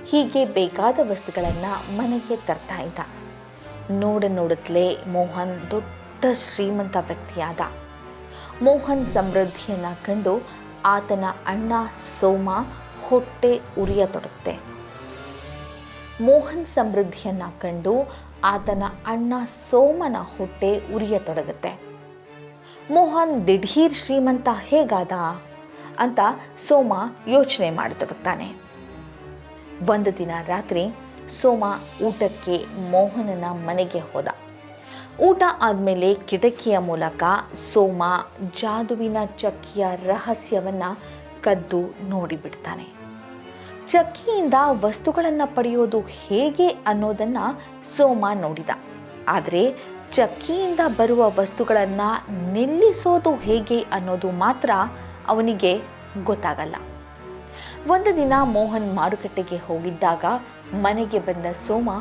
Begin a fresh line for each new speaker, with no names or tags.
ಹೀಗೆ ಬೇಕಾದ ವಸ್ತುಗಳನ್ನು ಮನೆಗೆ ತರ್ತಾ ಇದ್ದ. ನೋಡುತ್ತಲೇ ಮೋಹನ್ ದೊಡ್ಡ ಶ್ರೀಮಂತ ವ್ಯಕ್ತಿಯಾದ. ಮೋಹನ್ ಸಮೃದ್ಧಿಯನ್ನು ಕಂಡು ಆತನ ಅಣ್ಣ ಸೋಮ ಹೊಟ್ಟೆ ಉರಿಯತೊಡಗುತ್ತೆ. ಮೋಹನ್ ಸಮೃದ್ಧಿಯನ್ನು ಕಂಡು ಆತನ ಅಣ್ಣ ಸೋಮನ ಹೊಟ್ಟೆ ಉರಿಯತೊಡಗುತ್ತೆ. ಮೋಹನ್ ದಿಢೀರ್ ಶ್ರೀಮಂತ ಹೇಗಾದ ಅಂತ ಸೋಮ ಯೋಚನೆ ಮಾಡತೊಡಗ್ತಾನೆ. ಒಂದು ದಿನ ರಾತ್ರಿ ಸೋಮ ಊಟಕ್ಕೆ ಮೋಹನನ ಮನೆಗೆ ಹೋದ. ಊಟ ಆದಮೇಲೆ ಕಿಟಕಿಯ ಮೂಲಕ ಸೋಮ ಜಾದುವಿನ ಚಕ್ಕಿಯ ರಹಸ್ಯವನ್ನು ಕದ್ದು ನೋಡಿಬಿಡ್ತಾನೆ. ಚಕ್ಕಿಯಿಂದ ವಸ್ತುಗಳನ್ನು ಪಡೆಯೋದು ಹೇಗೆ ಅನ್ನೋದನ್ನು ಸೋಮ ನೋಡಿದ. ಆದರೆ ಚಕ್ಕಿಯಿಂದ ಬರುವ ವಸ್ತುಗಳನ್ನು ನಿಲ್ಲಿಸೋದು ಹೇಗೆ ಅನ್ನೋದು ಮಾತ್ರ ಅವನಿಗೆ ಗೊತ್ತಾಗಲ್ಲ. ಒಂದು ದಿನ ಮೋಹನ್ ಮಾರುಕಟ್ಟೆಗೆ ಹೋಗಿದ್ದಾಗ ಮನೆಗೆ ಬಂದ ಸೋಮ